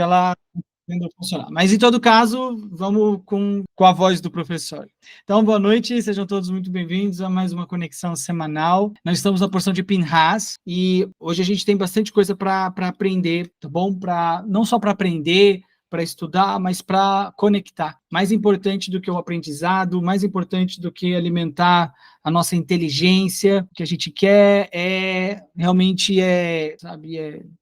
ela tendo a funcionar. Mas, em todo caso, vamos com a voz do professor. Então, boa noite, sejam todos muito bem-vindos a mais uma conexão semanal. Nós estamos na porção de Pinhas e hoje a gente tem bastante coisa para aprender, tá bom? Não só para aprender, para estudar, mas para conectar. Mais importante do que o aprendizado, mais importante do que alimentar a nossa inteligência, o que a gente quer realmente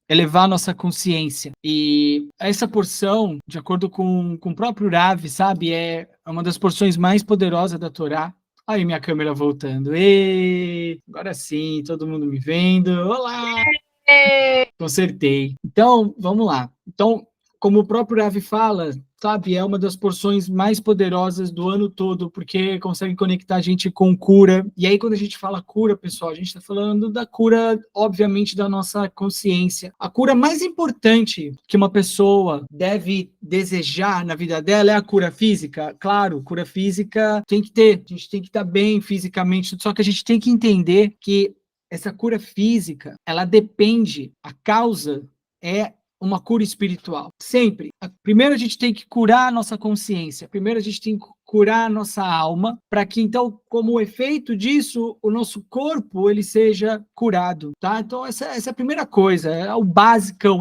elevar a nossa consciência. E essa porção, de acordo com o próprio Rav, sabe, é uma das porções mais poderosas da Torá. Aí minha câmera voltando. Agora sim, todo mundo me vendo. Olá! Consertei. Então, vamos lá. Então, como o próprio Rav fala, sabe, é uma das porções mais poderosas do ano todo, porque consegue conectar a gente com cura. E aí, quando a gente fala cura, pessoal, a gente está falando da cura, obviamente, da nossa consciência. A cura mais importante que uma pessoa deve desejar na vida dela é a cura física. Claro, cura física tem que ter, a gente tem que estar bem fisicamente, só que a gente tem que entender que essa cura física, ela depende, a causa é uma cura espiritual, sempre. Primeiro a gente tem que curar a nossa consciência, primeiro a gente tem que curar a nossa alma, para que então, como efeito disso, o nosso corpo ele seja curado, tá? Então essa é a primeira coisa, é o basicão.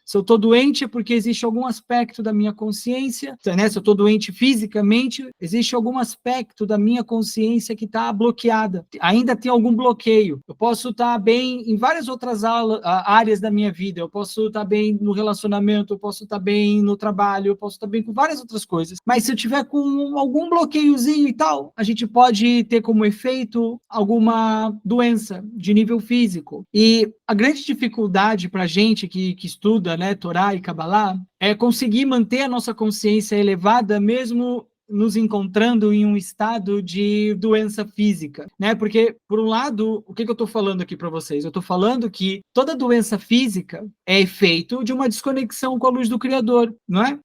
Se eu estou doente é porque existe algum aspecto da minha consciência, né? Se eu estou doente fisicamente, existe algum aspecto da minha consciência que está bloqueada, ainda tem algum bloqueio. Eu posso estar bem em várias outras áreas da minha vida, eu posso estar bem no relacionamento, eu posso estar bem no trabalho, eu posso estar bem com várias outras coisas, mas se eu tiver com algum bloqueiozinho e tal, a gente pode ter como efeito alguma doença de nível físico. E a grande dificuldade para a gente que estuda, né, Torá e Kabbalah, é conseguir manter a nossa consciência elevada mesmo nos encontrando em um estado de doença física, né? Porque, por um lado, o que eu estou falando aqui para vocês? Eu estou falando que toda doença física é efeito de uma desconexão com a luz do Criador, não é?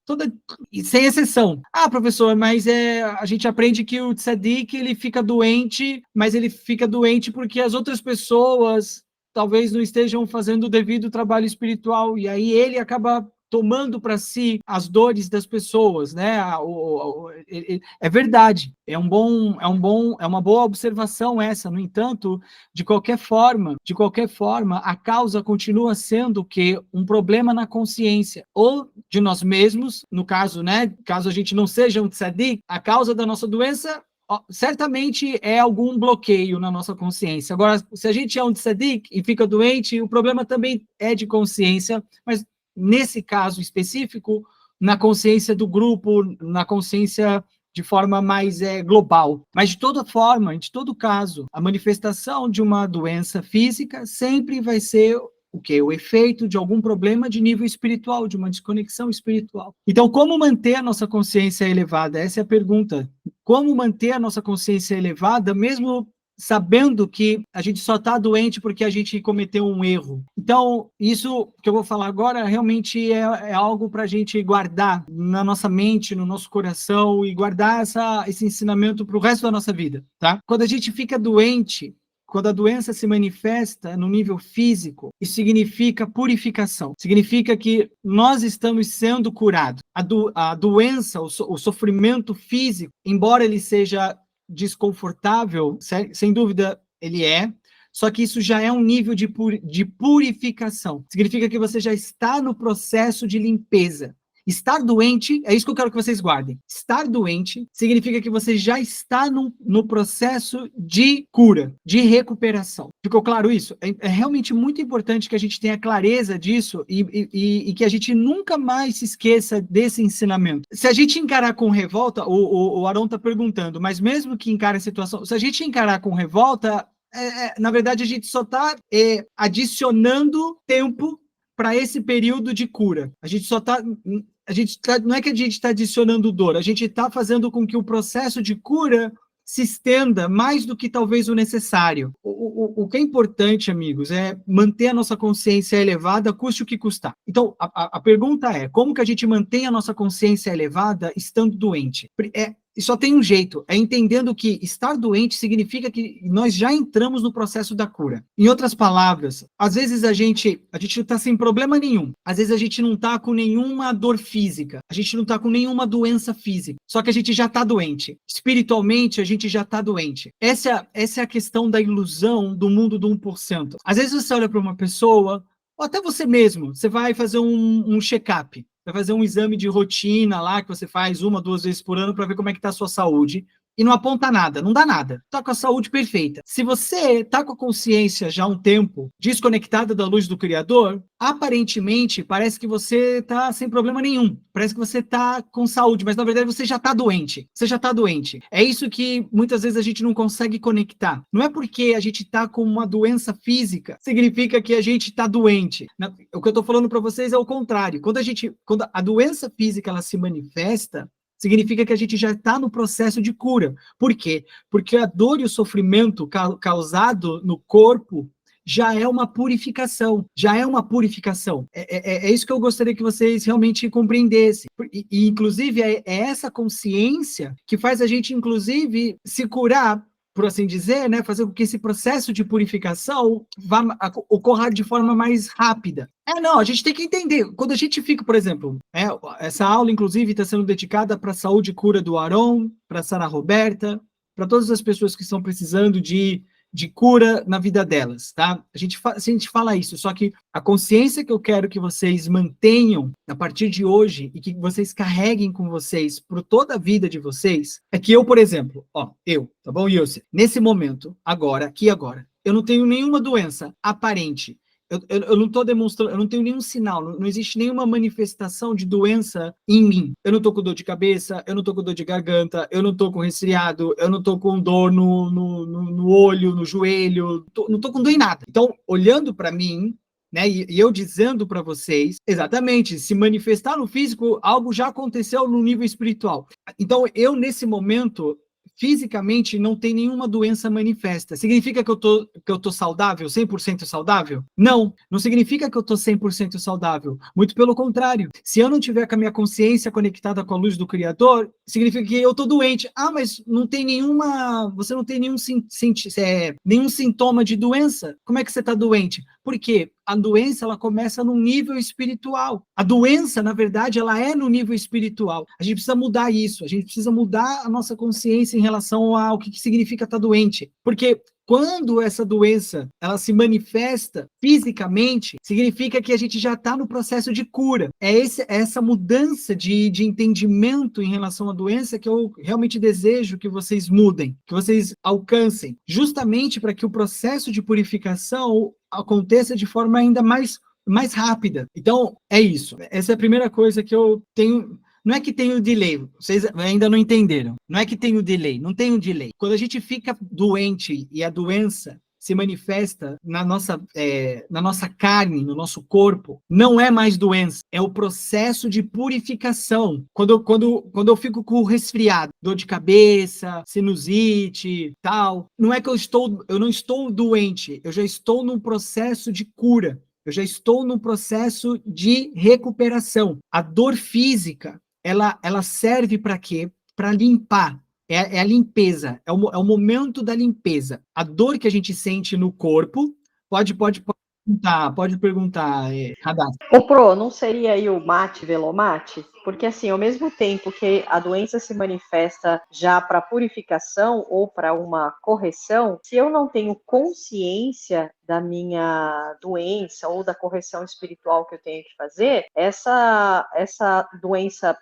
Sem exceção. Ah, professor, mas a gente aprende que o tzadik, ele fica doente, mas ele fica doente porque as outras pessoas talvez não estejam fazendo o devido trabalho espiritual, e aí ele acaba tomando para si as dores das pessoas, né? É verdade, é uma boa observação essa. No entanto, de qualquer forma, a causa continua sendo o quê? Um problema na consciência, ou de nós mesmos, no caso, né? Caso a gente não seja um tzadik, a causa da nossa doença certamente é algum bloqueio na nossa consciência. Agora, se a gente é um tzadik e fica doente, o problema também é de consciência, mas nesse caso específico, na consciência do grupo, na consciência de forma mais global. Mas, de toda forma, de todo caso, a manifestação de uma doença física sempre vai ser o quê? O efeito de algum problema de nível espiritual, de uma desconexão espiritual. Então, como manter a nossa consciência elevada? Essa é a pergunta. Como manter a nossa consciência elevada, mesmo sabendo que a gente só está doente porque a gente cometeu um erro? Então, isso que eu vou falar agora realmente é algo para a gente guardar na nossa mente, no nosso coração, e guardar esse ensinamento para o resto da nossa vida, tá? Quando a gente fica doente, quando a doença se manifesta no nível físico, isso significa purificação. Significa que nós estamos sendo curados. A doença, o sofrimento físico, embora ele seja desconfortável, sem dúvida ele é, só que isso já é um nível de purificação. Significa que você já está no processo de limpeza. Estar doente, é isso que eu quero que vocês guardem. Estar doente significa que você já está no processo de cura, de recuperação. Ficou claro isso? É realmente muito importante que a gente tenha clareza disso e que a gente nunca mais se esqueça desse ensinamento. Se a gente encarar com revolta, o Aron está perguntando, mas mesmo que encare a situação, se a gente encarar com revolta, na verdade a gente só está adicionando tempo para esse período de cura. A gente só está... não é que a gente está adicionando dor, a gente está fazendo com que o processo de cura se estenda mais do que talvez o necessário. O que é importante, amigos, é manter a nossa consciência elevada, custe o que custar. Então, a pergunta é, como que a gente mantém a nossa consciência elevada estando doente? E só tem um jeito, é entendendo que estar doente significa que nós já entramos no processo da cura. Em outras palavras, às vezes a gente está sem problema nenhum, às vezes a gente não está com nenhuma dor física, a gente não está com nenhuma doença física, só que a gente já está doente. Espiritualmente, a gente já está doente. Essa é a questão da ilusão do mundo do 1%. Às vezes você olha para uma pessoa, ou até você mesmo, você vai fazer um check-up, vai fazer um exame de rotina lá, que você faz 1, 2 vezes por ano para ver como é que está a sua saúde, e não aponta nada, não dá nada. Está com a saúde perfeita. Se você está com a consciência já há um tempo desconectada da luz do Criador, aparentemente parece que você está sem problema nenhum. Parece que você está com saúde, mas na verdade você já está doente. Você já está doente. É isso que muitas vezes a gente não consegue conectar. Não é porque a gente está com uma doença física, significa que a gente está doente. O que eu estou falando para vocês é o contrário. Quando a doença física ela se manifesta, significa que a gente já está no processo de cura. Por quê? Porque a dor e o sofrimento causado no corpo já é uma purificação, já é uma purificação. É isso que eu gostaria que vocês realmente compreendessem. E inclusive, é essa consciência que faz a gente, inclusive, se curar, por assim dizer, né, fazer com que esse processo de purificação ocorra de forma mais rápida. Não, a gente tem que entender. Quando a gente fica, por exemplo, essa aula, inclusive, está sendo dedicada para a saúde e cura do Aron, para a Sara Roberta, para todas as pessoas que estão precisando de cura na vida delas, tá? A gente fala isso, só que a consciência que eu quero que vocês mantenham a partir de hoje e que vocês carreguem com vocês por toda a vida de vocês, é que eu, por exemplo, tá bom, Yossi? Nesse momento, agora, eu não tenho nenhuma doença aparente. Eu não estou demonstrando, eu não tenho nenhum sinal, não existe nenhuma manifestação de doença em mim. Eu não estou com dor de cabeça, eu não estou com dor de garganta, eu não estou com resfriado, eu não estou com dor no olho, no joelho, não estou com dor em nada. Então, olhando para mim, né, e eu dizendo para vocês, exatamente, se manifestar no físico, algo já aconteceu no nível espiritual. Então, eu, nesse momento, fisicamente não tem nenhuma doença manifesta. Significa que eu tô saudável, 100% saudável? Não significa que eu tô 100% saudável. Muito pelo contrário. Se eu não tiver com a minha consciência conectada com a luz do Criador, significa que eu tô doente. Mas não tem você não tem nenhum sintoma de doença? Como é que você tá doente? Por quê? A doença, ela começa no nível espiritual. A doença, na verdade, ela é no nível espiritual. A gente precisa mudar isso. A gente precisa mudar a nossa consciência em relação ao que significa estar doente. Porque quando essa doença ela se manifesta fisicamente, significa que a gente já está no processo de cura. É essa mudança de entendimento em relação à doença que eu realmente desejo que vocês mudem, que vocês alcancem, justamente para que o processo de purificação aconteça de forma ainda mais rápida. Então, é isso. Essa é a primeira coisa que eu tenho. Não é que tem o delay, vocês ainda não entenderam. Não é que tem o delay, não tem o delay. Quando a gente fica doente e a doença se manifesta na nossa carne, no nosso corpo, não é mais doença, é o processo de purificação. Quando eu fico com resfriado, dor de cabeça, sinusite, tal, não é que eu não estou doente, eu já estou num processo de cura. Eu já estou num processo de recuperação. A dor física, ela serve para quê? Para limpar. É a limpeza, é o momento da limpeza. A dor que a gente sente no corpo, pode perguntar, Radassa. Pro, não seria aí o mate velomate? Porque assim, ao mesmo tempo que a doença se manifesta já para purificação ou para uma correção, se eu não tenho consciência da minha doença ou da correção espiritual que eu tenho que fazer, essa doença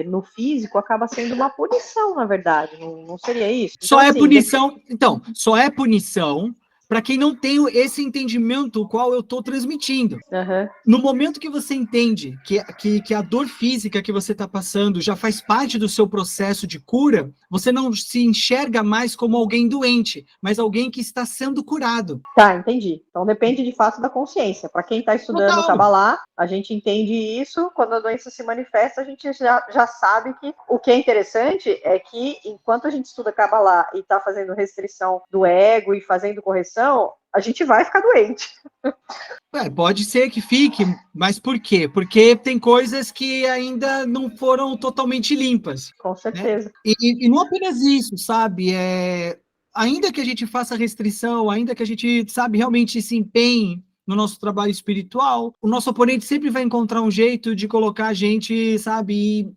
no físico acaba sendo uma punição, na verdade, não seria isso? Só é punição, então, só é punição para quem não tem esse entendimento o qual eu estou transmitindo. Uhum. No momento que você entende que a dor física que você está passando já faz parte do seu processo de cura, você não se enxerga mais como alguém doente, mas alguém que está sendo curado. Tá, entendi. Então depende de fato da consciência. Para quem está estudando o Kabbalah, a gente entende isso. Quando a doença se manifesta, a gente já sabe que o que é interessante é que enquanto a gente estuda Kabbalah e está fazendo restrição do ego e fazendo correção restrição, a gente vai ficar doente. Pode ser que fique, mas por quê? Porque tem coisas que ainda não foram totalmente limpas. Com certeza. Né? E não apenas isso, sabe? Ainda que a gente faça restrição, ainda que a gente, sabe, realmente se empenhe no nosso trabalho espiritual, o nosso oponente sempre vai encontrar um jeito de colocar a gente, sabe,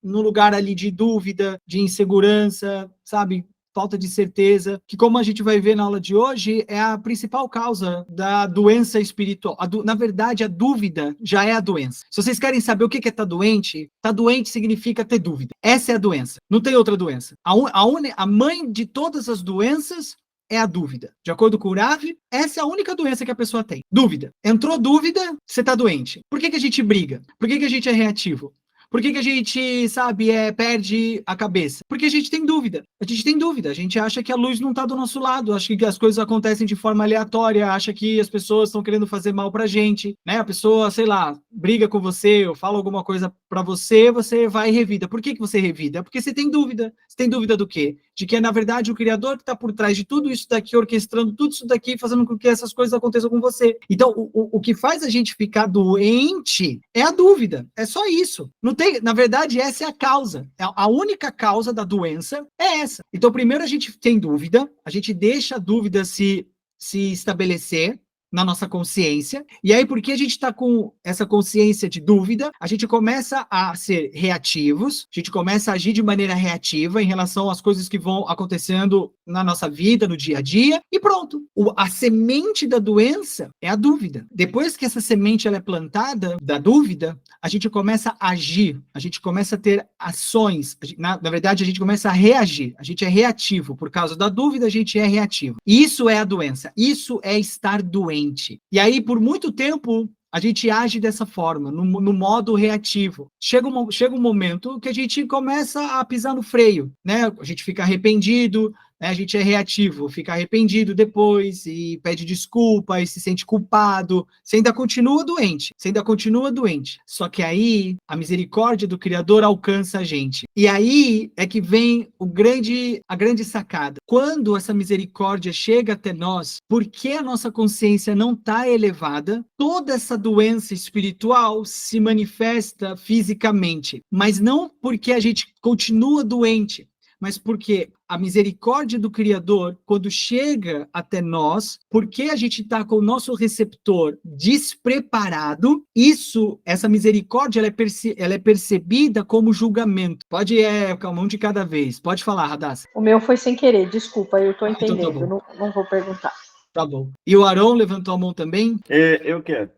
no lugar ali de dúvida, de insegurança, sabe? Falta de certeza, que como a gente vai ver na aula de hoje, é a principal causa da doença espiritual. Na verdade, a dúvida já é a doença. Se vocês querem saber o que é estar doente significa ter dúvida. Essa é a doença. Não tem outra doença. A mãe de todas as doenças é a dúvida. De acordo com o Rav, essa é a única doença que a pessoa tem. Dúvida. Entrou dúvida, você está doente. Por que a gente briga? Por que a gente é reativo? Por que a gente, sabe, perde a cabeça? Porque a gente tem dúvida. A gente tem dúvida. A gente acha que a luz não está do nosso lado, acha que as coisas acontecem de forma aleatória, acha que as pessoas estão querendo fazer mal pra gente, né? A pessoa, sei lá, briga com você ou fala alguma coisa pra você, você vai e revida. Por que você revida? Porque você tem dúvida. Você tem dúvida do quê? De que é, na verdade, o Criador que está por trás de tudo isso daqui, orquestrando tudo isso daqui, fazendo com que essas coisas aconteçam com você. Então, o que faz a gente ficar doente é a dúvida. É só isso. Não tem, na verdade, essa é a causa. A única causa da doença é essa. Então, primeiro a gente tem dúvida, a gente deixa a dúvida se estabelecer na nossa consciência, e aí porque a gente está com essa consciência de dúvida, a gente começa a ser reativos, a gente começa a agir de maneira reativa em relação às coisas que vão acontecendo na nossa vida, no dia a dia, e pronto. A semente da doença é a dúvida. Depois que essa semente ela é plantada, da dúvida, a gente começa a agir, a gente começa a ter ações, na verdade a gente começa a reagir, a gente é reativo, por causa da dúvida a gente é reativo. Isso é a doença, isso é estar doente. E aí, por muito tempo, a gente age dessa forma, no modo reativo. Chega um momento que a gente começa a pisar no freio, né? A gente fica arrependido, né? A gente é reativo, fica arrependido depois e pede desculpa e se sente culpado. Você ainda continua doente. Só que aí a misericórdia do Criador alcança a gente. E aí é que vem a grande sacada. Quando essa misericórdia chega até nós, porque a nossa consciência não está elevada, toda essa doença espiritual se manifesta fisicamente, mas não porque a gente continua doente, mas porque a misericórdia do Criador, quando chega até nós, porque a gente está com o nosso receptor despreparado, essa misericórdia, ela é percebida como julgamento. Pode, calma, um de cada vez. Pode falar, Radassa. O meu foi sem querer, desculpa, eu estou Então entendendo, tá bom. não vou perguntar. Tá bom. E o Aron levantou a mão também? Eu quero.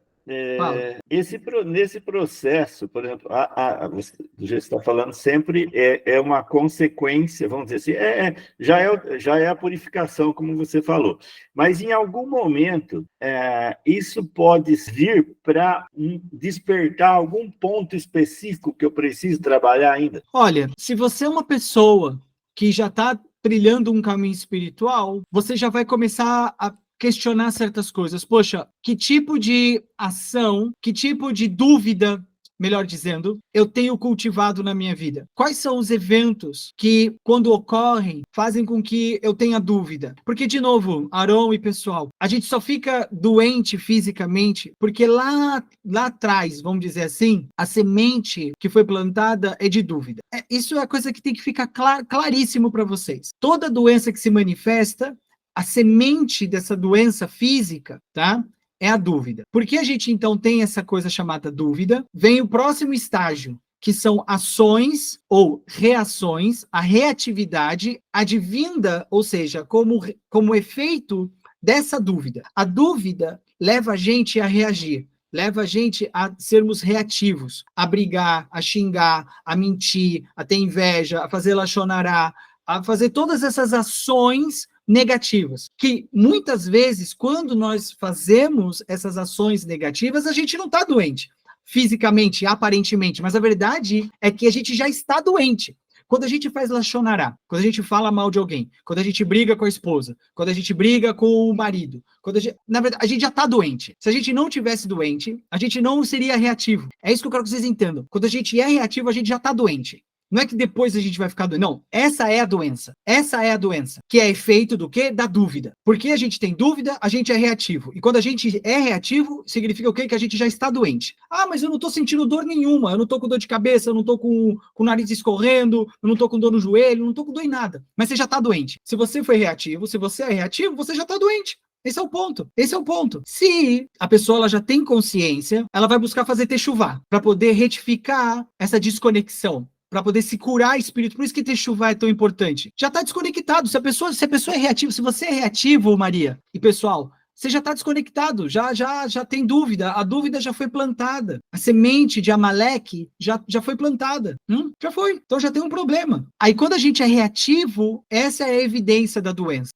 Nesse processo, por exemplo, do jeito que você está falando, sempre é uma consequência, vamos dizer assim, já é a purificação, como você falou. Mas em algum momento, isso pode vir para despertar algum ponto específico que eu preciso trabalhar ainda? Olha, se você é uma pessoa que já está trilhando um caminho espiritual, você já vai começar a questionar certas coisas. Poxa, que tipo de ação, que tipo de dúvida, melhor dizendo, eu tenho cultivado na minha vida? Quais são os eventos que, quando ocorrem, fazem com que eu tenha dúvida? Porque, de novo, Aron e pessoal, a gente só fica doente fisicamente porque lá atrás, vamos dizer assim, a semente que foi plantada é de dúvida. Isso é a coisa que tem que ficar claríssimo para vocês. Toda doença que se manifesta, a semente dessa doença física, tá? É a dúvida. Porque a gente, então, tem essa coisa chamada dúvida, vem o próximo estágio, que são ações ou reações, a reatividade advinda, ou seja, como efeito dessa dúvida. A dúvida leva a gente a reagir, leva a gente a sermos reativos, a brigar, a xingar, a mentir, a ter inveja, a fazer lachonará, a fazer todas essas ações negativas, que muitas vezes, quando nós fazemos essas ações negativas, a gente não está doente, fisicamente, aparentemente, mas a verdade é que a gente já está doente. Quando a gente faz lachonará, quando a gente fala mal de alguém, quando a gente briga com a esposa, quando a gente briga com o marido, na verdade, a gente já está doente. Se a gente não tivesse doente, a gente não seria reativo. É isso que eu quero que vocês entendam. Quando a gente é reativo, a gente já está doente. Não é que depois a gente vai ficar doente. Não, essa é a doença. Essa é a doença. Que é efeito do quê? Da dúvida. Porque a gente tem dúvida, a gente é reativo. E quando a gente é reativo, significa o quê? Que a gente já está doente. Ah, mas eu não estou sentindo dor nenhuma. Eu não estou com dor de cabeça, eu não estou com o nariz escorrendo, eu não estou com dor no joelho, eu não estou com dor em nada. Mas você já está doente. Se você foi reativo, se você é reativo, você já está doente. Esse é o ponto. Esse é o ponto. Se a pessoa ela já tem consciência, ela vai buscar fazer techuvá para poder retificar essa desconexão, para poder se curar espírito. Por isso que techuvá é tão importante. Já está desconectado. Se a pessoa é reativa, se você é reativo, Maria e pessoal, você já está desconectado, já tem dúvida, a dúvida já foi plantada, a semente de Amaleque já foi plantada, já foi, então já tem um problema. Aí quando a gente é reativo, essa é a evidência da doença.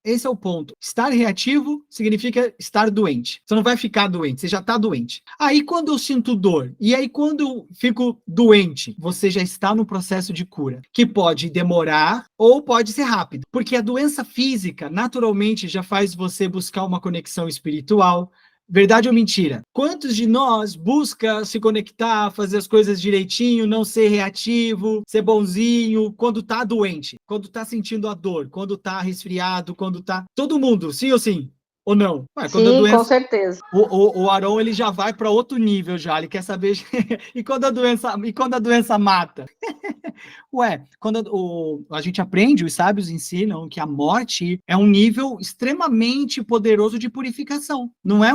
Esse é o ponto. Estar reativo significa estar doente. Você não vai ficar doente, você já está doente. Aí quando eu sinto dor, e aí quando eu fico doente, você já está no processo de cura, que pode demorar ou pode ser rápido. Porque a doença física, naturalmente, já faz você buscar uma conexão espiritual. Verdade ou mentira? Quantos de nós busca se conectar, fazer as coisas direitinho, não ser reativo, ser bonzinho, quando tá doente, quando tá sentindo a dor, quando tá resfriado, quando tá... Todo mundo, sim ou sim? Ou não? Ué, quando Sim, a doença... com certeza. O Aron, ele já vai para outro nível já, ele quer saber... e quando a doença mata? Ué, quando a gente aprende, os sábios ensinam que a morte é um nível extremamente poderoso de purificação. Não é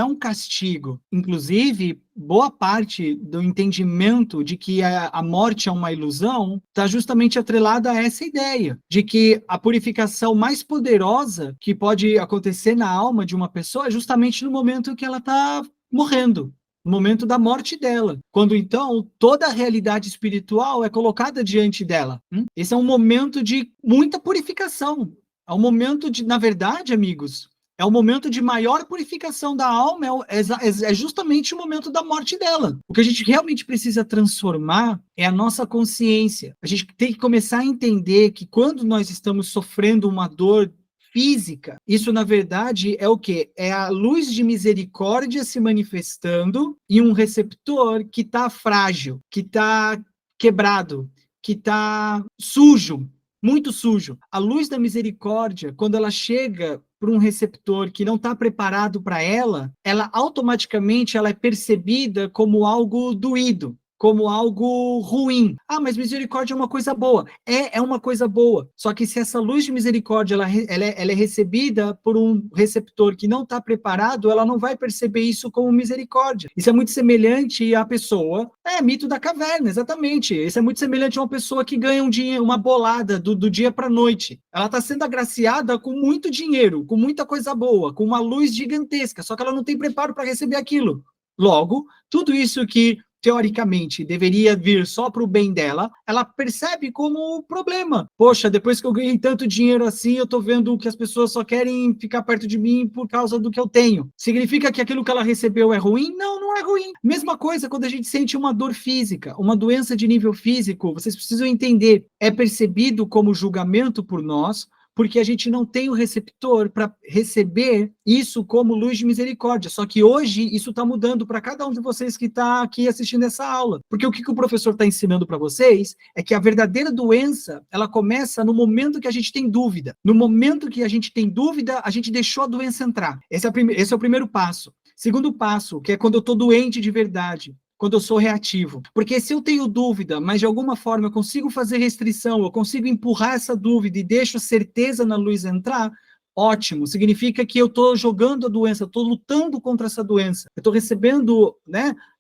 um castigo. Inclusive, boa parte do entendimento de que a morte é uma ilusão está justamente atrelada a essa ideia, de que a purificação mais poderosa que pode acontecer na alma de uma pessoa é justamente no momento que ela está morrendo, no momento da morte dela, quando então toda a realidade espiritual é colocada diante dela. Esse é um momento de muita purificação. É um momento de, na verdade, amigos, é o momento de maior purificação da alma, é justamente o momento da morte dela. O que a gente realmente precisa transformar é a nossa consciência. A gente tem que começar a entender que quando nós estamos sofrendo uma dor física, isso na verdade é o quê? É a luz de misericórdia se manifestando em um receptor que está frágil, que está quebrado, que está sujo, muito sujo. A luz da misericórdia, quando ela chega para um receptor que não está preparado para ela automaticamente ela é percebida como algo doído, como algo ruim. Ah, mas misericórdia é uma coisa boa. É uma coisa boa. Só que se essa luz de misericórdia ela é recebida por um receptor que não está preparado, ela não vai perceber isso como misericórdia. Isso é muito semelhante à pessoa... mito da caverna, exatamente. Isso é muito semelhante a uma pessoa que ganha um dinheiro, uma bolada do dia para a noite. Ela está sendo agraciada com muito dinheiro, com muita coisa boa, com uma luz gigantesca, só que ela não tem preparo para receber aquilo. Logo, tudo isso que teoricamente deveria vir só para o bem dela, ela percebe como problema. Poxa, depois que eu ganhei tanto dinheiro assim, eu estou vendo que as pessoas só querem ficar perto de mim por causa do que eu tenho. Significa que aquilo que ela recebeu é ruim? Não, não é ruim. Mesma coisa quando a gente sente uma dor física, uma doença de nível físico, vocês precisam entender, é percebido como julgamento por nós, porque a gente não tem o receptor para receber isso como luz de misericórdia. Só que hoje isso está mudando para cada um de vocês que está aqui assistindo essa aula. Porque o que o professor está ensinando para vocês é que a verdadeira doença, ela começa no momento que a gente tem dúvida. No momento que a gente tem dúvida, a gente deixou a doença entrar. Esse é o primeiro passo. Segundo passo, que é quando eu estou doente de verdade, quando eu sou reativo. Porque se eu tenho dúvida, mas de alguma forma eu consigo fazer restrição, eu consigo empurrar essa dúvida e deixo a certeza na luz entrar, ótimo. Significa que eu estou jogando a doença, estou lutando contra essa doença. Eu estou recebendo,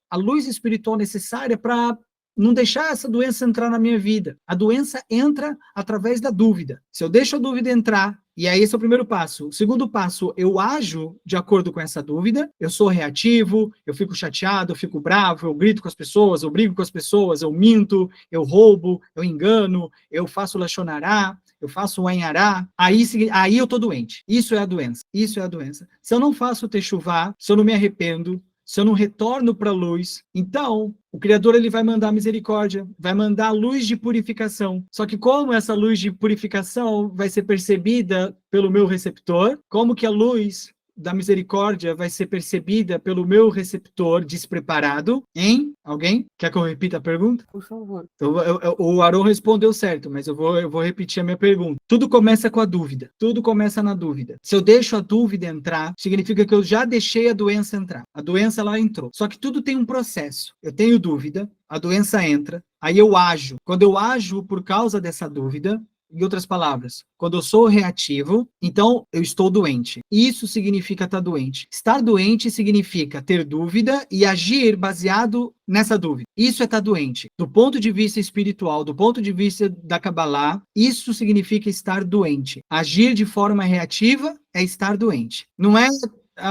a luz espiritual necessária para não deixar essa doença entrar na minha vida. A doença entra através da dúvida. Se eu deixo a dúvida entrar, e aí esse é o primeiro passo. O segundo passo, eu ajo de acordo com essa dúvida, eu sou reativo, eu fico chateado, eu fico bravo, eu grito com as pessoas, eu brigo com as pessoas, eu minto, eu roubo, eu engano, eu faço lachonará, eu faço anhará, aí eu tô doente. Isso é a doença. Isso é a doença. Se eu não faço techuvá, se eu não me arrependo, se eu não retorno para a luz, então o Criador ele vai mandar misericórdia, vai mandar a luz de purificação. Só que como essa luz de purificação vai ser percebida pelo meu receptor, como que a luz da misericórdia vai ser percebida pelo meu receptor despreparado, hein? Alguém? Quer que eu repita a pergunta? Por favor. Então, o Aron respondeu certo, mas eu vou repetir a minha pergunta. Tudo começa com a dúvida. Tudo começa na dúvida. Se eu deixo a dúvida entrar, significa que eu já deixei a doença entrar. A doença, ela entrou. Só que tudo tem um processo. Eu tenho dúvida, a doença entra, aí eu ajo. Quando eu ajo por causa dessa dúvida, em outras palavras, quando eu sou reativo, então eu estou doente. Isso significa estar doente. Estar doente significa ter dúvida e agir baseado nessa dúvida. Isso é estar doente. Do ponto de vista espiritual, do ponto de vista da Kabbalah, isso significa estar doente. Agir de forma reativa é estar doente. Não é,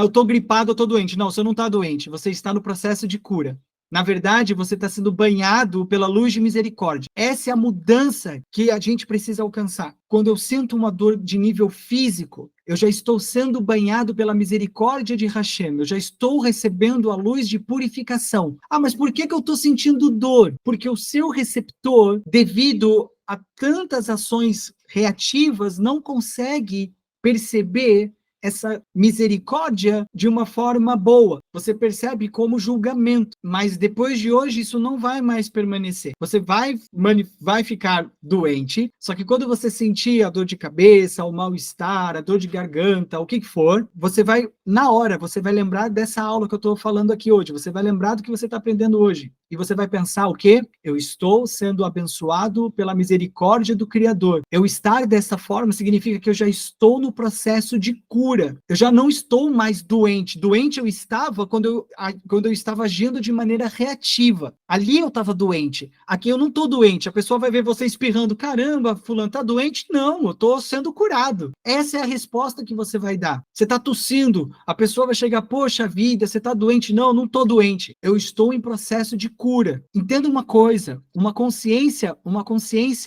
eu estou gripado, eu estou doente. Não, você não está doente. Você está no processo de cura. Na verdade, você está sendo banhado pela luz de misericórdia. Essa é a mudança que a gente precisa alcançar. Quando eu sinto uma dor de nível físico, eu já estou sendo banhado pela misericórdia de Hashem. Eu já estou recebendo a luz de purificação. Ah, mas por que eu estou sentindo dor? Porque o seu receptor, devido a tantas ações reativas, não consegue perceber essa misericórdia de uma forma boa. Você percebe como julgamento, mas depois de hoje isso não vai mais permanecer. Você vai ficar doente, só que quando você sentir a dor de cabeça, o mal-estar, a dor de garganta, o que for, você vai, na hora, você vai lembrar dessa aula que eu estou falando aqui hoje, você vai lembrar do que você está aprendendo hoje, e você vai pensar o quê? Eu estou sendo abençoado pela misericórdia do Criador. Eu estar dessa forma significa que eu já estou no processo de cura. Eu já não estou mais doente. Doente eu estava quando eu estava agindo de maneira reativa. Ali eu estava doente. Aqui eu não estou doente. A pessoa vai ver você espirrando. Caramba, fulano, tá doente? Não, eu estou sendo curado. Essa é a resposta que você vai dar. Você está tossindo. A pessoa vai chegar, poxa vida, você está doente? Não, não estou doente. Eu estou em processo de cura. Entenda uma coisa. Uma consciência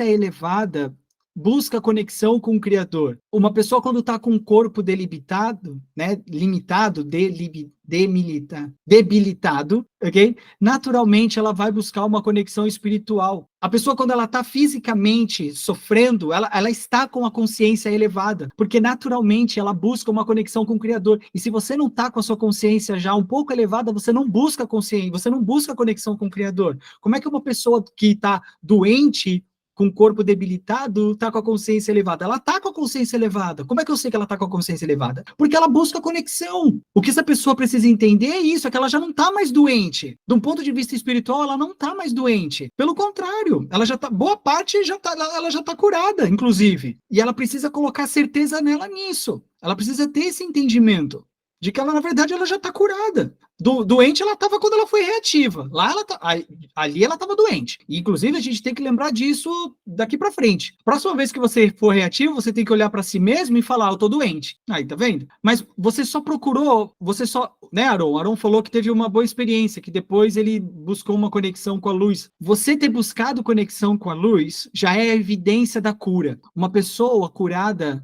elevada busca conexão com o Criador. Uma pessoa, quando está com o corpo debilitado, né, limitado, debilitado, ok? Naturalmente, ela vai buscar uma conexão espiritual. A pessoa, quando ela está fisicamente sofrendo, ela está com a consciência elevada, porque naturalmente ela busca uma conexão com o Criador. E se você não está com a sua consciência já um pouco elevada, você não busca consciência, você não busca conexão com o Criador. Como é que uma pessoa que está doente, com o corpo debilitado, está com a consciência elevada? Ela está com a consciência elevada. Como é que eu sei que ela está com a consciência elevada? Porque ela busca conexão. O que essa pessoa precisa entender é isso, é que ela já não está mais doente. De um ponto de vista espiritual, ela não está mais doente. Pelo contrário, ela já está, boa parte ela já está curada, inclusive. E ela precisa colocar certeza nela nisso. Ela precisa ter esse entendimento de que ela, na verdade, ela já está curada. Doente ela estava quando ela foi reativa. Lá ali ela estava doente. E, inclusive, a gente tem que lembrar disso daqui para frente. Próxima vez que você for reativo, você tem que olhar para si mesmo e falar, eu tô doente. Aí, tá vendo? Mas você só procurou, né, Aron? Aron falou que teve uma boa experiência, que depois ele buscou uma conexão com a luz. Você ter buscado conexão com a luz já é evidência da cura. Uma pessoa curada,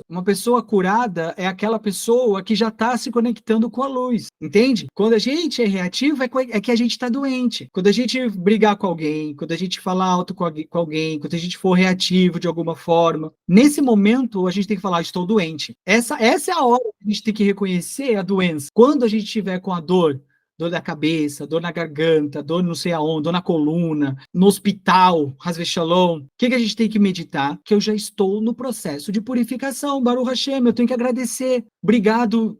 uma pessoa curada é aquela pessoa que já está se conectando com a luz. Entende? Quando a gente é reativo, é que a gente está doente. Quando a gente brigar com alguém, quando a gente falar alto com alguém, quando a gente for reativo de alguma forma, nesse momento a gente tem que falar, estou doente. Essa é a hora que a gente tem que reconhecer a doença. Quando a gente estiver com a dor da cabeça, dor na garganta, dor não sei aonde, dor na coluna, no hospital, Hasve Shalom, o que a gente tem que meditar? Que eu já estou no processo de purificação, Baruch Hashem, eu tenho que agradecer. Obrigado,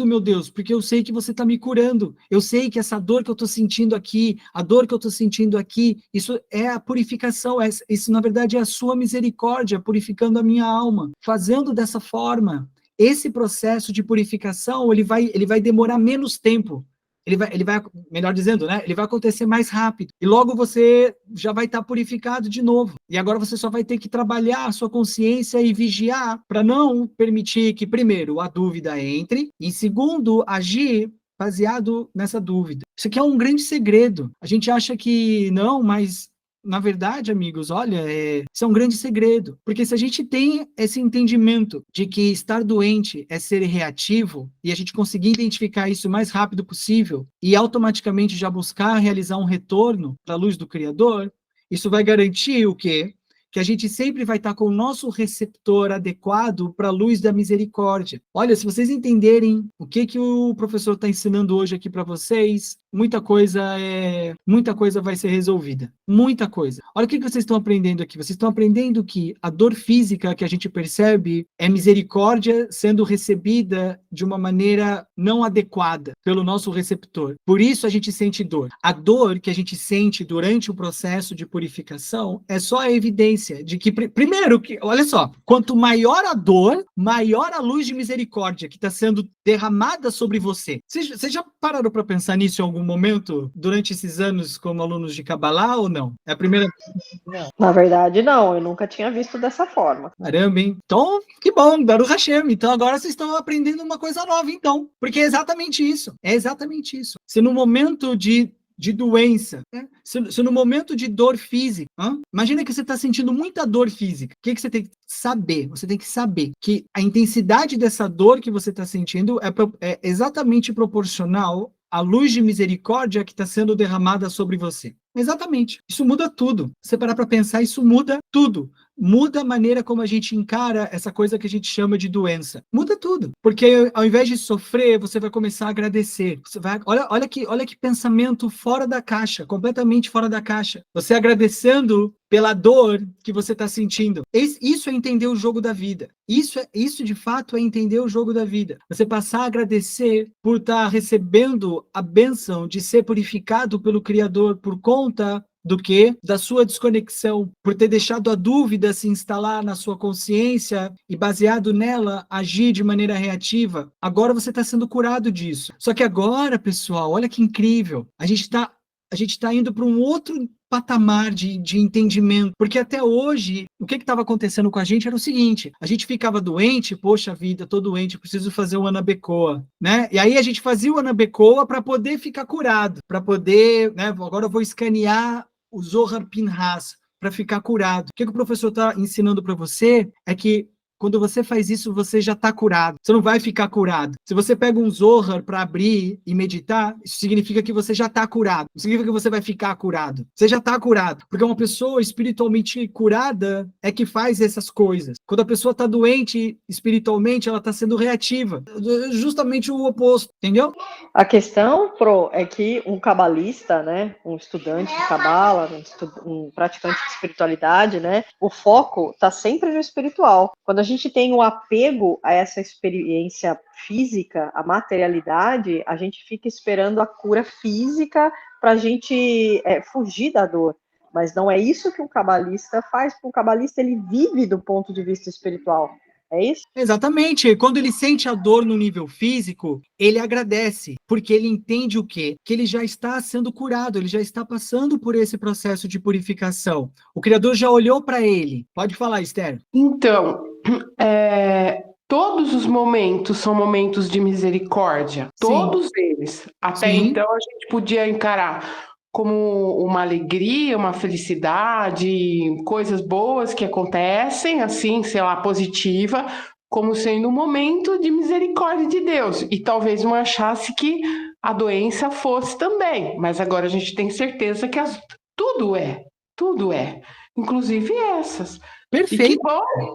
meu Deus, porque eu sei que você está me curando. Eu sei que essa dor que eu estou sentindo aqui, a dor que eu estou sentindo aqui, isso é a purificação, isso na verdade é a sua misericórdia, purificando a minha alma. Fazendo dessa forma, esse processo de purificação, ele vai demorar menos tempo. Ele vai, melhor dizendo, né? Ele vai acontecer mais rápido. E logo você já vai estar purificado de novo. E agora você só vai ter que trabalhar a sua consciência e vigiar para não permitir que, primeiro, a dúvida entre, e segundo, agir baseado nessa dúvida. Isso aqui é um grande segredo. A gente acha que não, mas na verdade, amigos, olha, isso é um grande segredo, porque se a gente tem esse entendimento de que estar doente é ser reativo, e a gente conseguir identificar isso o mais rápido possível, e automaticamente já buscar realizar um retorno para a luz do Criador, isso vai garantir o quê? que a gente sempre vai estar com o nosso receptor adequado para a luz da misericórdia. Olha, se vocês entenderem o que o professor está ensinando hoje aqui para vocês, muita coisa vai ser resolvida. Muita coisa. Olha o que vocês estão aprendendo aqui. Vocês estão aprendendo que a dor física que a gente percebe é misericórdia sendo recebida de uma maneira não adequada pelo nosso receptor. Por isso a gente sente dor. A dor que a gente sente durante o processo de purificação é só a evidência de que, primeiro, olha só, quanto maior a dor, maior a luz de misericórdia que está sendo derramada sobre você. Vocês já pararam para pensar nisso em algum momento durante esses anos como alunos de Kabbalah ou não? É a primeira... Não. Na verdade, não. Eu nunca tinha visto dessa forma. Caramba, hein? Então, que bom, Baruch Hashem. Então, agora vocês estão aprendendo uma coisa nova, então. Porque é exatamente isso. É exatamente isso. Se no momento de doença, né? Se no momento de dor física, imagina que você está sentindo muita dor física. O que você tem que saber? Você tem que saber que a intensidade dessa dor que você está sentindo é exatamente proporcional à luz de misericórdia que está sendo derramada sobre você. Exatamente. Isso muda tudo. Se você parar para pensar, isso muda tudo. Muda a maneira como a gente encara essa coisa que a gente chama de doença. Muda tudo. Porque ao invés de sofrer, você vai começar a agradecer. Olha que pensamento fora da caixa, completamente fora da caixa. Você agradecendo pela dor que você está sentindo. Isso é entender o jogo da vida. Isso de fato é entender o jogo da vida. Você passar a agradecer por estar recebendo a bênção de ser purificado pelo Criador por conta do quê? Da sua desconexão, por ter deixado a dúvida se instalar na sua consciência e, baseado nela, agir de maneira reativa. Agora você está sendo curado disso. Só que agora, pessoal, olha que incrível. A gente está indo para um outro patamar de entendimento, porque até hoje, o que estava acontecendo com a gente era o seguinte, a gente ficava doente, poxa vida, tô doente, preciso fazer o Anabecoa, né? E aí a gente fazia o Anabecoa para poder ficar curado, para poder, né? Agora eu vou escanear o Zohar Pinhas para ficar curado. O que o professor está ensinando para você é que quando você faz isso, você já está curado. Você não vai ficar curado. Se você pega um Zohar para abrir e meditar, isso significa que você já está curado. Não significa que você vai ficar curado. Você já está curado. Porque uma pessoa espiritualmente curada é que faz essas coisas. Quando a pessoa está doente espiritualmente, ela está sendo reativa. Justamente o oposto, entendeu? A questão, Pro, é que um cabalista, né, um estudante de cabala, um praticante de espiritualidade, né, o foco está sempre no espiritual. Quando a gente tem um apego a essa experiência física, a materialidade, a gente fica esperando a cura física para a gente fugir da dor. Mas não é isso que um cabalista faz, porque o cabalista ele vive do ponto de vista espiritual. É isso? Exatamente. Quando ele sente a dor no nível físico, ele agradece, porque ele entende o quê? Que ele já está sendo curado, ele já está passando por esse processo de purificação. O Criador já olhou para ele. Pode falar, Esther. Então, todos os momentos são momentos de misericórdia. Sim. Todos eles. Até Sim. então, a gente podia encarar como uma alegria, uma felicidade, coisas boas que acontecem, assim, sei lá, positiva, como sendo um momento de misericórdia de Deus. E talvez não achasse que a doença fosse também, mas agora a gente tem certeza que tudo é, inclusive essas. Perfeito.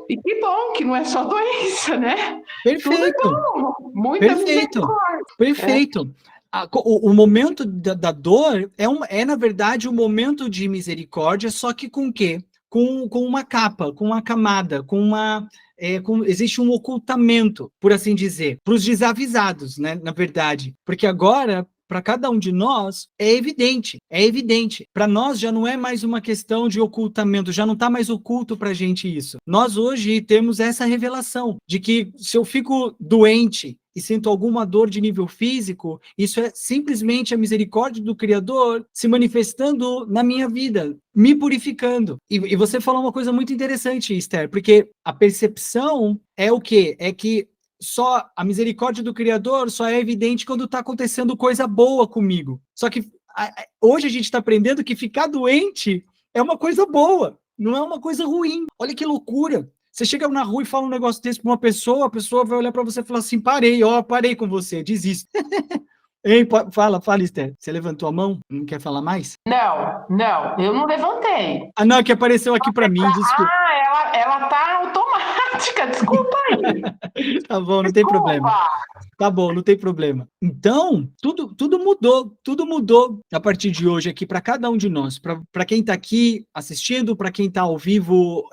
E que bom que não é só doença, né? Perfeito. Tudo é bom, muita misericórdia. Perfeito. O momento da dor é, na verdade, um momento de misericórdia, só que com o quê? Com uma capa, com uma camada, existe um ocultamento, por assim dizer, para os desavisados, né, na verdade. Porque agora, para cada um de nós, é evidente. Para nós já não é mais uma questão de ocultamento, já não está mais oculto para a gente isso. Nós hoje temos essa revelação de que se eu fico doente e sinto alguma dor de nível físico, isso é simplesmente a misericórdia do Criador se manifestando na minha vida, me purificando. E você falou uma coisa muito interessante, Esther, porque a percepção é o quê? É que só a misericórdia do Criador só é evidente quando está acontecendo coisa boa comigo. Só que hoje a gente está aprendendo que ficar doente é uma coisa boa, não é uma coisa ruim. Olha que loucura. Você chega na rua e fala um negócio desse para uma pessoa, a pessoa vai olhar para você e falar assim, parei com você, desisto. Hein, fala, Esther. Você levantou a mão? Não quer falar mais? Não, eu não levantei. Ah, não, que apareceu aqui para mim, desculpa. Ela tá automática, desculpa aí. Tá bom, não tem problema. Tá bom, não tem problema. Então, tudo mudou a partir de hoje aqui para cada um de nós. Para quem está aqui assistindo, para quem está ao vivo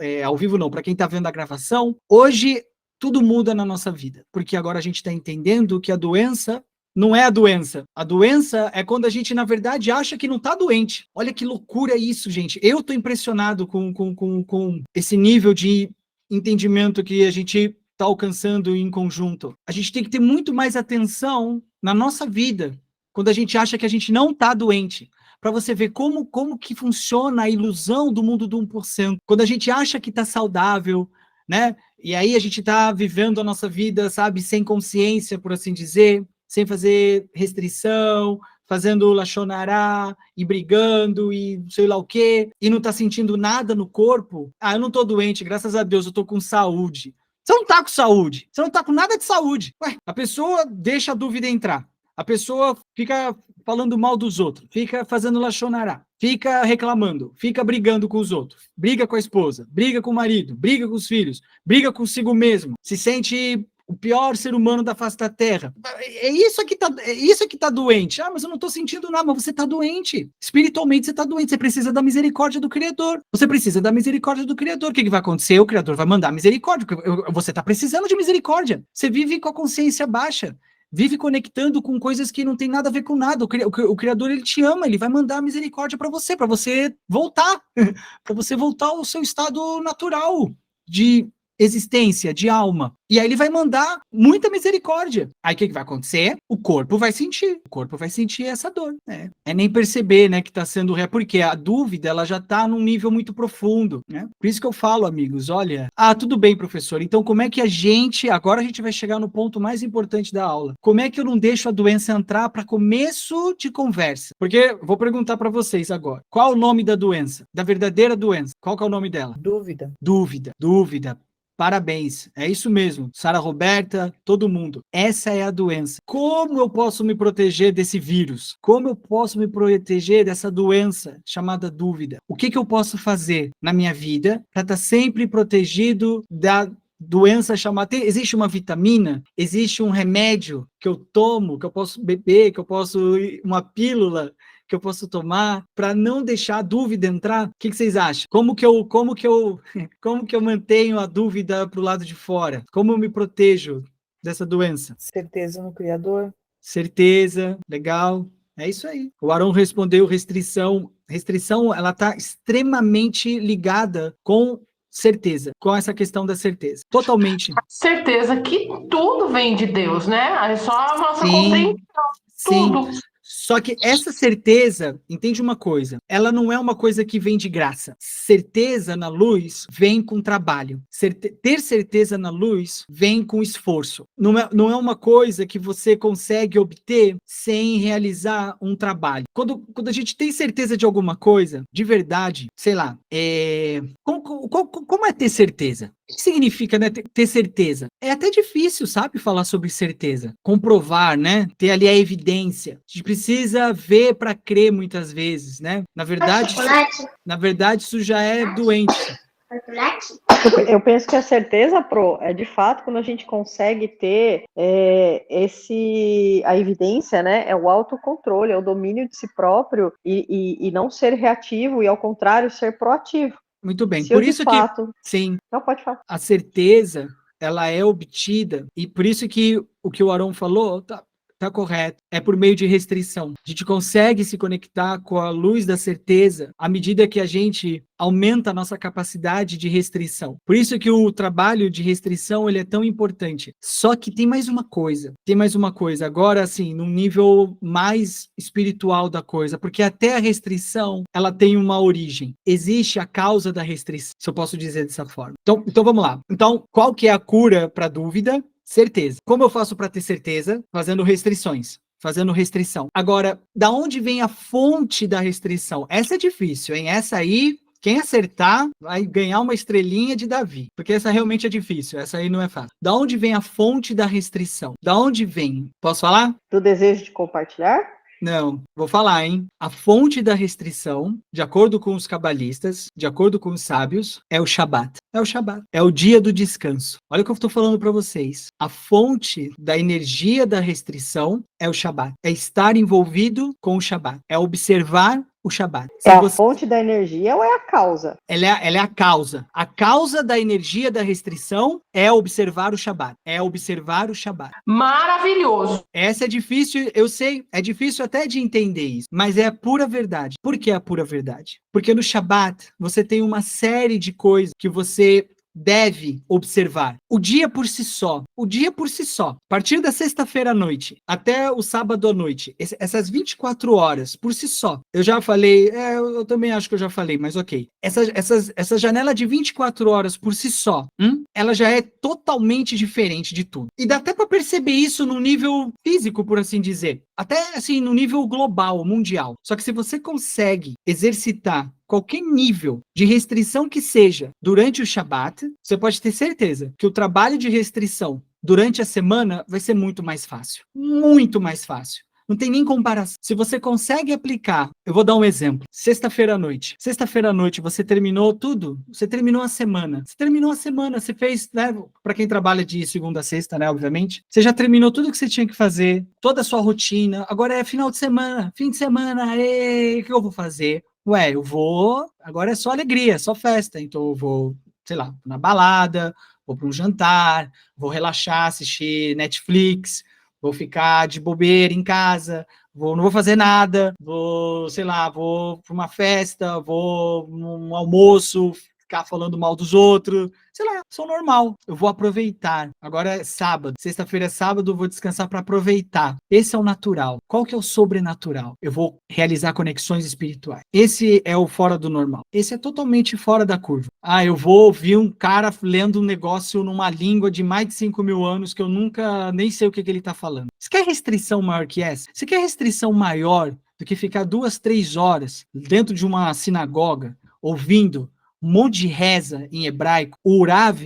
não, para quem está vendo a gravação, hoje tudo muda na nossa vida, porque agora a gente está entendendo que a doença não é a doença. A doença é quando a gente, na verdade, acha que não está doente. Olha que loucura isso, gente. Eu estou impressionado com esse nível de entendimento que a gente está alcançando em conjunto. A gente tem que ter muito mais atenção na nossa vida, quando a gente acha que a gente não está doente, para você ver como que funciona a ilusão do mundo do 1%. Quando a gente acha que está saudável, né? E aí a gente está vivendo a nossa vida, sabe, sem consciência, por assim dizer, sem fazer restrição, fazendo lachonará, e brigando, e sei lá o quê, e não está sentindo nada no corpo. Ah, eu não estou doente, graças a Deus, eu estou com saúde. Você não está com saúde, você não está com nada de saúde. Ué, a pessoa deixa a dúvida entrar, a pessoa fica falando mal dos outros, fica fazendo lachonará, fica reclamando, fica brigando com os outros, briga com a esposa, briga com o marido, briga com os filhos, briga consigo mesmo, se sente o pior ser humano da face da terra. É isso que tá doente. Ah, mas eu não estou sentindo nada, mas você está doente. Espiritualmente você está doente, você precisa da misericórdia do Criador. Você precisa da misericórdia do Criador. O que vai acontecer? O Criador vai mandar misericórdia. Você está precisando de misericórdia. Você vive com a consciência baixa, vive conectando com coisas que não tem nada a ver com nada. O Criador, ele te ama, ele vai mandar a misericórdia para você voltar, para você voltar ao seu estado natural de existência, de alma. E aí ele vai mandar muita misericórdia. Aí o que vai acontecer? O corpo vai sentir essa dor. É nem perceber, né, que está sendo real, porque a dúvida, ela já está num nível muito profundo, né? Por isso que eu falo, amigos, olha, tudo bem, professor, então como é que agora a gente vai chegar no ponto mais importante da aula. Como é que eu não deixo a doença entrar para começo de conversa? Porque, vou perguntar para vocês agora, qual o nome da doença? Da verdadeira doença? Qual que é o nome dela? Dúvida. Parabéns, é isso mesmo. Sara Roberta, todo mundo. Essa é a doença. Como eu posso me proteger desse vírus? Como eu posso me proteger dessa doença chamada dúvida? O que eu posso fazer na minha vida para estar sempre protegido da doença chamada... Existe uma vitamina? Existe um remédio que eu tomo, que eu posso beber, que eu posso... Uma pílula que eu posso tomar para não deixar a dúvida entrar? O que vocês acham? Como que eu mantenho a dúvida para o lado de fora? Como eu me protejo dessa doença? Certeza no Criador. Certeza, legal. É isso aí. O Arão respondeu restrição. Restrição, ela está extremamente ligada com certeza, com essa questão da certeza. Totalmente. Certeza que tudo vem de Deus, né? É só a nossa compreensão. Tudo. Sim. Só que essa certeza, entende uma coisa, ela não é uma coisa que vem de graça. Certeza na luz vem com trabalho. Ter certeza na luz vem com esforço. Não é uma coisa que você consegue obter sem realizar um trabalho. Quando a gente tem certeza de alguma coisa, de verdade, sei lá, como é ter certeza? O que significa, né, ter certeza? É até difícil, sabe, falar sobre certeza. Comprovar, né? Ter ali a evidência. A gente precisa ver para crer muitas vezes, né? Na verdade, isso já é doente. Eu penso que a certeza, é de fato quando a gente consegue ter a evidência, né? É o autocontrole, é o domínio de si próprio e não ser reativo e, ao contrário, ser proativo. Muito bem. Por isso que, sim. Não, pode falar. A certeza, ela é obtida, e por isso que o que o Arão falou tá correto. É por meio de restrição. A gente consegue se conectar com a luz da certeza à medida que a gente aumenta a nossa capacidade de restrição. Por isso que o trabalho de restrição, ele é tão importante. Só que tem mais uma coisa. Agora, assim, num nível mais espiritual da coisa, porque até a restrição, ela tem uma origem. Existe a causa da restrição, se eu posso dizer dessa forma. Então vamos lá. Então, qual que é a cura para a dúvida? Certeza. Como eu faço para ter certeza? Fazendo restrição. Agora, da onde vem a fonte da restrição? Essa é difícil, hein? Essa aí Quem acertar vai ganhar uma estrelinha de Davi, porque essa realmente é difícil, essa aí não é fácil. Da onde vem a fonte da restrição? Da onde vem? Posso falar? Do desejo de compartilhar? Não, vou falar, hein? A fonte da restrição, de acordo com os cabalistas, de acordo com os sábios, é o Shabat. É o Shabat. É o dia do descanso. Olha o que eu estou falando para vocês. A fonte da energia da restrição é o Shabat. É estar envolvido com o Shabat. É observar o Shabat. É a fonte da energia ou é a causa? Ela é a causa. A causa da energia da restrição é observar o Shabat. É observar o Shabat. Maravilhoso. Essa é difícil, eu sei, é difícil até de entender isso, mas é a pura verdade. Por que a pura verdade? Porque no Shabat você tem uma série de coisas que você deve observar. O dia por si só, a partir da sexta-feira à noite até o sábado à noite, essas 24 horas por si só, eu já falei, eu também acho que eu já falei, mas ok. Essa janela de 24 horas por si só, ela já é totalmente diferente de tudo. E dá até para perceber isso no nível físico, por assim dizer. Até assim, no nível global, mundial. Só que se você consegue exercitar qualquer nível de restrição que seja durante o Shabat, você pode ter certeza que o trabalho de restrição durante a semana vai ser muito mais fácil. Muito mais fácil. Não tem nem comparação. Se você consegue aplicar, eu vou dar um exemplo. Sexta-feira à noite. Sexta-feira à noite, você terminou tudo? Você terminou a semana. Você terminou a semana, você fez, né? Para quem trabalha de segunda a sexta, né? Obviamente. Você já terminou tudo que você tinha que fazer, toda a sua rotina. Agora é final de semana, fim de semana. O que eu vou fazer? Ué, eu vou. Agora é só alegria, só festa. Então eu vou, sei lá, na balada, vou para um jantar, vou relaxar, assistir Netflix. Vou ficar de bobeira em casa, não vou fazer nada, sei lá, vou para uma festa, vou num almoço, ficar falando mal dos outros, sei lá, sou normal, eu vou aproveitar. Agora é sábado, sexta-feira é sábado, eu vou descansar para aproveitar. Esse é o natural. Qual que é o sobrenatural? Eu vou realizar conexões espirituais. Esse é o fora do normal. Esse é totalmente fora da curva. Eu vou ouvir um cara lendo um negócio numa língua de mais de 5.000 anos que eu nunca nem sei o que ele está falando. Você quer restrição maior que essa? Você quer restrição maior do que ficar 2, 3 horas dentro de uma sinagoga ouvindo um monte de reza em hebraico? O Rav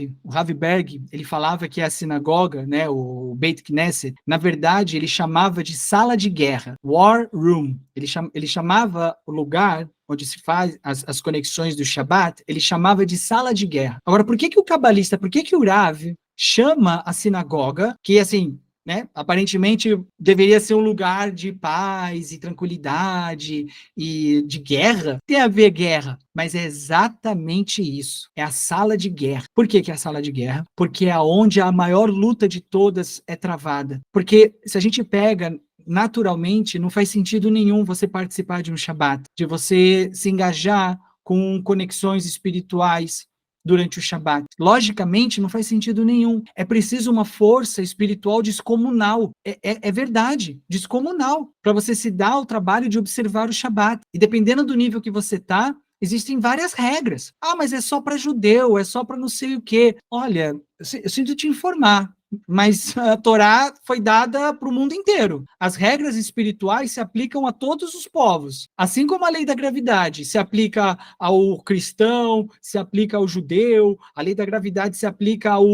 Berg, ele falava que a sinagoga, né, o Beit Knesset, na verdade, ele chamava de sala de guerra, war room. Ele chamava o lugar onde se faz as conexões do Shabat, ele chamava de sala de guerra. Agora, por que o cabalista, por que o Rav chama a sinagoga, que assim, né, aparentemente deveria ser um lugar de paz e tranquilidade e de guerra? Tem a ver guerra, mas é exatamente isso. É a sala de guerra. Por que é a sala de guerra? Porque é onde a maior luta de todas é travada. Porque se a gente pega naturalmente, não faz sentido nenhum você participar de um Shabat, de você se engajar com conexões espirituais durante o Shabat. Logicamente, não faz sentido nenhum. É preciso uma força espiritual descomunal. É verdade, descomunal, para você se dar o trabalho de observar o Shabat. E dependendo do nível que você está, existem várias regras. Mas é só para judeu, é só para não sei o quê. Olha, eu sinto te informar, mas a Torá foi dada para o mundo inteiro. As regras espirituais se aplicam a todos os povos. Assim como a lei da gravidade se aplica ao cristão, se aplica ao judeu, a lei da gravidade se aplica ao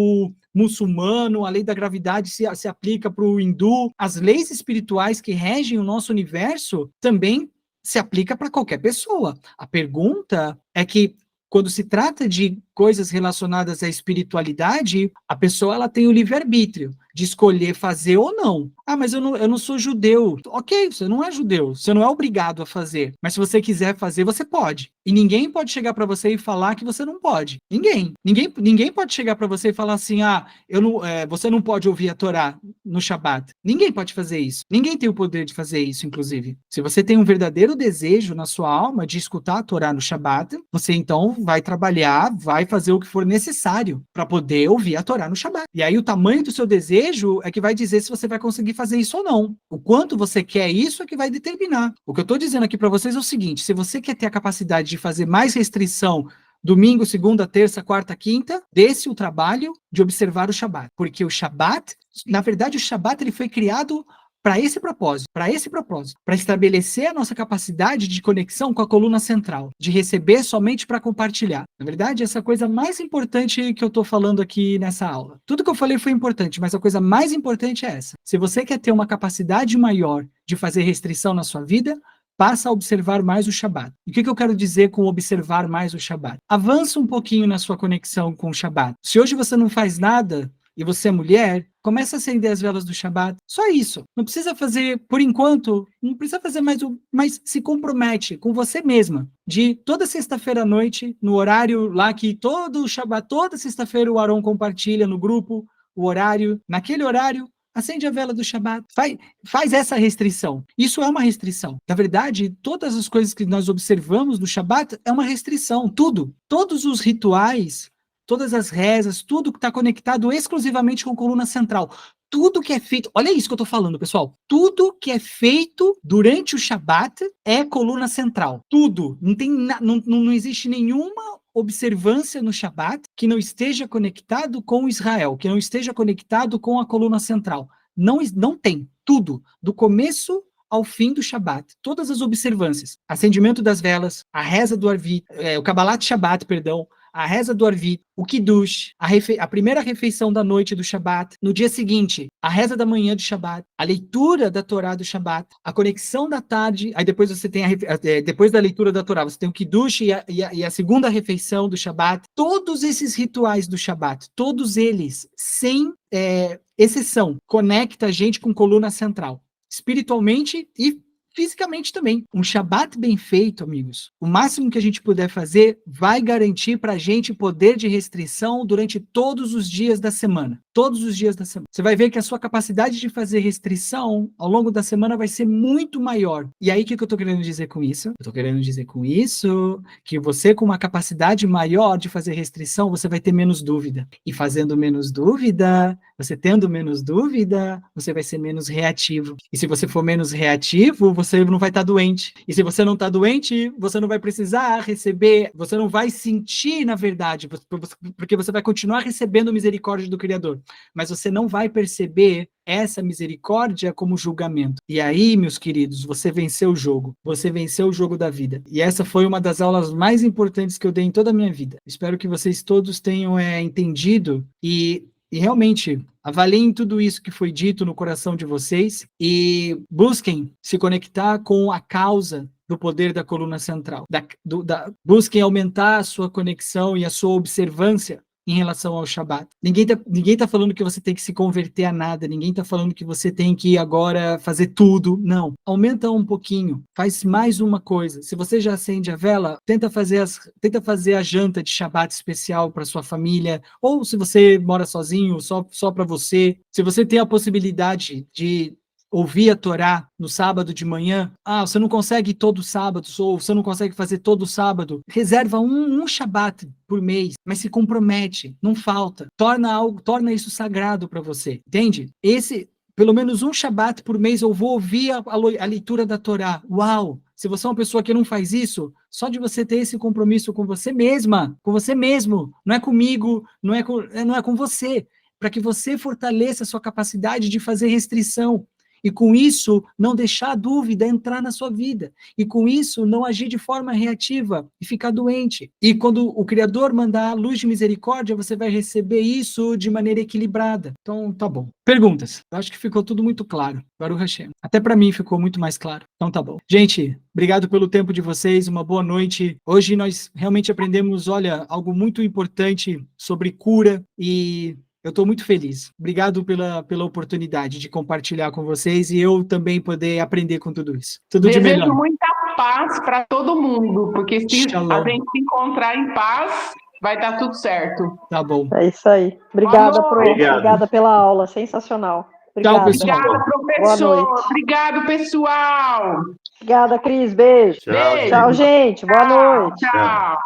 muçulmano, a lei da gravidade se aplica para o hindu. As leis espirituais que regem o nosso universo também se aplica para qualquer pessoa. A pergunta é que, quando se trata de coisas relacionadas à espiritualidade, a pessoa ela tem o livre-arbítrio de escolher fazer ou não. Mas eu não sou judeu. Ok, você não é judeu, você não é obrigado a fazer. Mas se você quiser fazer, você pode. E ninguém pode chegar para você e falar que você não pode. Ninguém pode chegar para você e falar assim, você não pode ouvir a Torá no Shabat. Ninguém pode fazer isso. Ninguém tem o poder de fazer isso, inclusive. Se você tem um verdadeiro desejo na sua alma de escutar a Torá no Shabat, você então vai trabalhar, vai fazer o que for necessário para poder ouvir a Torá no Shabat. E aí o tamanho do seu desejo é que vai dizer se você vai conseguir fazer isso ou não. O quanto você quer isso é que vai determinar. O que eu estou dizendo aqui para vocês é o seguinte: se você quer ter a capacidade de fazer mais restrição domingo, segunda, terça, quarta, quinta, desse o trabalho de observar o Shabat. Porque o Shabat, na verdade, o Shabat ele foi criado para esse propósito, para estabelecer a nossa capacidade de conexão com a coluna central, de receber somente para compartilhar. Na verdade, essa é a coisa mais importante que eu estou falando aqui nessa aula. Tudo que eu falei foi importante, mas a coisa mais importante é essa. Se você quer ter uma capacidade maior de fazer restrição na sua vida, passa a observar mais o Shabat. E o que eu quero dizer com observar mais o Shabat? Avança um pouquinho na sua conexão com o Shabat. Se hoje você não faz nada, e você é mulher, começa a acender as velas do Shabat. Só isso. Não precisa fazer, por enquanto, não precisa fazer mais, mas se compromete com você mesma. De toda sexta-feira à noite, no horário lá que todo o Shabat, toda sexta-feira o Aron compartilha no grupo, o horário, naquele horário, acende a vela do Shabat. Faz essa restrição. Isso é uma restrição. Na verdade, todas as coisas que nós observamos no Shabat é uma restrição. Tudo. Todos os rituais, todas as rezas, tudo que está conectado exclusivamente com a coluna central. Tudo que é feito, olha isso que eu estou falando, pessoal. Tudo que é feito durante o Shabat é coluna central. Tudo. Não existe nenhuma observância no Shabat que não esteja conectado com Israel, que não esteja conectado com a coluna central. Não tem. Tudo. Do começo ao fim do Shabat, todas as observâncias, acendimento das velas, a reza do Arvit, o Kabbalat Shabat, perdão, a reza do Arvit, o Kiddush, a primeira refeição da noite do Shabat, no dia seguinte, a reza da manhã do Shabat, a leitura da Torá do Shabat, a conexão da tarde, aí depois você tem depois da leitura da Torá, você tem o Kiddush e a segunda refeição do Shabat. Todos esses rituais do Shabat, todos eles, sem exceção, conecta a gente com coluna central, espiritualmente e fisicamente também. Um Shabat bem feito, amigos, o máximo que a gente puder fazer vai garantir para a gente poder de restrição durante todos os dias da semana. Todos os dias da semana. Você vai ver que a sua capacidade de fazer restrição ao longo da semana vai ser muito maior. E aí, o que eu estou querendo dizer com isso? Eu estou querendo dizer com isso que você, com uma capacidade maior de fazer restrição, você vai ter menos dúvida. E fazendo menos dúvida, você tendo menos dúvida, você vai ser menos reativo. E se você for menos reativo, você não vai estar doente. E se você não está doente, você não vai precisar receber, você não vai sentir, na verdade, porque você vai continuar recebendo misericórdia do Criador. Mas você não vai perceber essa misericórdia como julgamento. E aí, meus queridos, você venceu o jogo. Você venceu o jogo da vida. E essa foi uma das aulas mais importantes que eu dei em toda a minha vida. Espero que vocês todos tenham entendido e realmente avaliem tudo isso que foi dito no coração de vocês e busquem se conectar com a causa do poder da coluna central. Busquem aumentar a sua conexão e a sua observância em relação ao Shabat. Ninguém tá falando que você tem que se converter a nada, ninguém tá falando que você tem que agora fazer tudo, não. Aumenta um pouquinho, faz mais uma coisa. Se você já acende a vela, tenta fazer a janta de Shabat especial para sua família, ou se você mora sozinho, só para você. Se você tem a possibilidade de ouvir a Torá no sábado de manhã, você não consegue todo sábado, ou você não consegue fazer todo sábado, reserva um Shabat por mês, mas se compromete, não falta, torna isso sagrado para você, entende? Pelo menos um Shabat por mês eu vou ouvir a leitura da Torá. Uau! Se você é uma pessoa que não faz isso, só de você ter esse compromisso com você mesma, com você mesmo, não é comigo, não é com você, para que você fortaleça a sua capacidade de fazer restrição. E com isso, não deixar a dúvida entrar na sua vida. E com isso, não agir de forma reativa e ficar doente. E quando o Criador mandar a luz de misericórdia, você vai receber isso de maneira equilibrada. Então, tá bom. Perguntas? Eu acho que ficou tudo muito claro. Baruch Hashem. Até para mim ficou muito mais claro. Então, tá bom. Gente, obrigado pelo tempo de vocês. Uma boa noite. Hoje nós realmente aprendemos, algo muito importante sobre cura e eu estou muito feliz. Obrigado pela oportunidade de compartilhar com vocês e eu também poder aprender com tudo isso. Tudo de melhor. Desejo muita paz para todo mundo, porque se Shalom. a gente se encontrar em paz, vai dar tudo certo. Tá bom. É isso aí. Obrigada, Pro. Obrigada pela aula. Sensacional. Obrigada. Tchau, pessoal. Obrigada, professor. Obrigado, pessoal. Obrigada, Cris. Beijo. Tchau, Tchau, gente. Boa noite. Tchau.